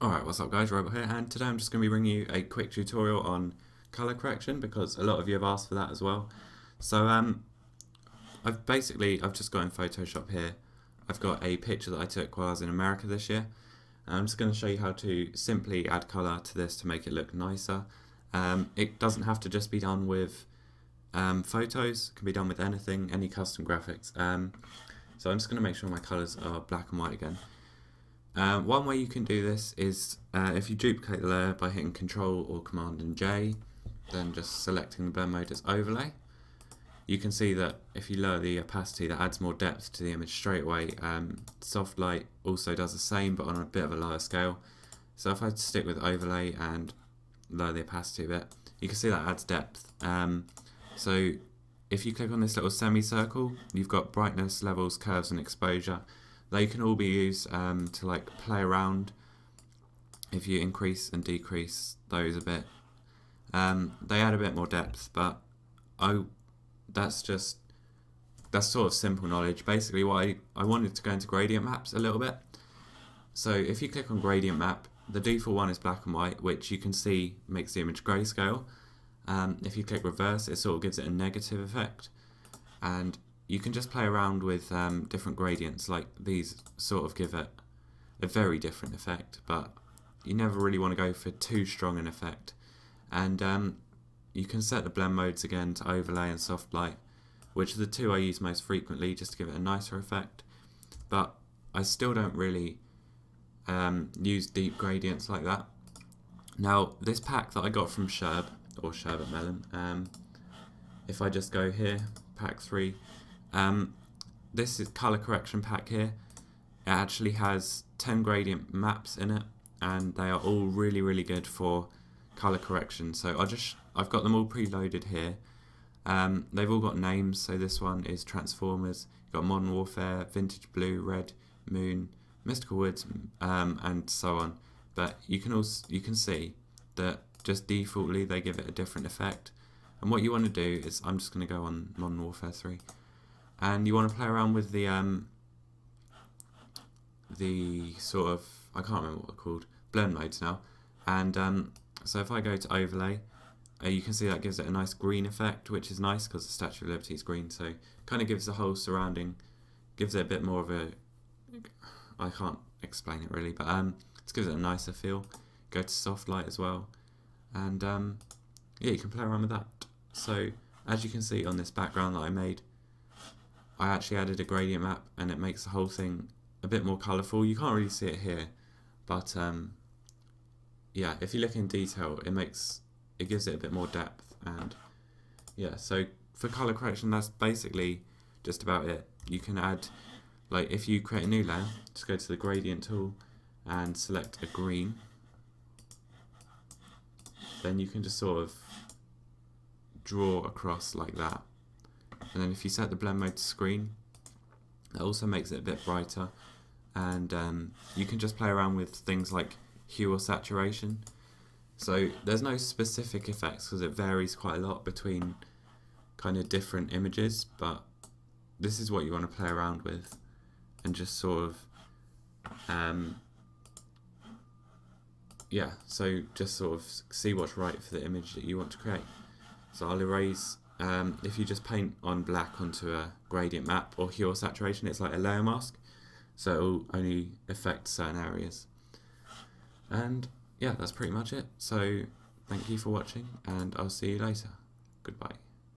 Alright, what's up guys, Robot here, and today I'm just going to be bringing you a quick tutorial on colour correction because a lot of you have asked for that as well. So I've just got in Photoshop here, I've got a picture that I took while I was in America this year, and I'm just going to show you how to simply add colour to this to make it look nicer. It doesn't have to just be done with photos, it can be done with anything, any custom graphics. So I'm just going to make sure my colours are black and white again. One way you can do this is if you duplicate the layer by hitting Control or Command and J, then just selecting the blend mode as overlay. You can see that if you lower the opacity, that adds more depth to the image straight away. Soft light also does the same, but on a bit of a lower scale. So if I stick with overlay and lower the opacity a bit, you can see that adds depth. So if you click on this little semicircle, you've got brightness, levels, curves and exposure. They can all be used to like play around. If you increase and decrease those a bit, they add a bit more depth, but that's sort of simple knowledge. Basically what I wanted to go into gradient maps a little bit. So if you click on gradient map, the default one is black and white, which you can see makes the image grayscale. If you click reverse, it sort of gives it a negative effect, and you can just play around with different gradients. Like these sort of give it a very different effect, but you never really want to go for too strong an effect. And you can set the blend modes again to overlay and soft light, which are the two I use most frequently just to give it a nicer effect. But I still don't really use deep gradients like that. Now this pack that I got from Sherb, or Sherbet Melon, if I just go here, pack 3, this is color correction pack here. It actually has 10 gradient maps in it, and they are all really good for color correction. So I've got them all preloaded here. They've all got names. So this one is Transformers, you've got Modern Warfare, Vintage Blue, Red, Moon, Mystical Woods, and so on. But you can see that just defaultly they give it a different effect. And what you want to do is, I'm just going to go on Modern Warfare 3. And you want to play around with the sort of, I can't remember what they're called, blend modes now. And so if I go to overlay, you can see that gives it a nice green effect, which is nice because the Statue of Liberty is green. So kind of gives the whole surrounding, gives it a bit more of a, I can't explain it really, but it gives it a nicer feel. Go to soft light as well, and yeah, you can play around with that. So as you can see on this background that I made, I actually added a gradient map, and it makes the whole thing a bit more colourful. You can't really see it here, but yeah, if you look in detail, it gives it a bit more depth. And yeah, so for colour correction, that's basically just about it. You can add, like if you create a new layer, just go to the gradient tool and select a green. Then you can just sort of draw across like that. And then if you set the blend mode to screen, that also makes it a bit brighter. And you can just play around with things like hue or saturation. So there's no specific effects because it varies quite a lot between kind of different images, but this is what you want to play around with and just sort of yeah, so just sort of see what's right for the image that you want to create. So I'll erase, if you just paint on black onto a gradient map or hue or saturation, it's like a layer mask, so it will only affect certain areas. And yeah, that's pretty much it. So thank you for watching, and I'll see you later. Goodbye.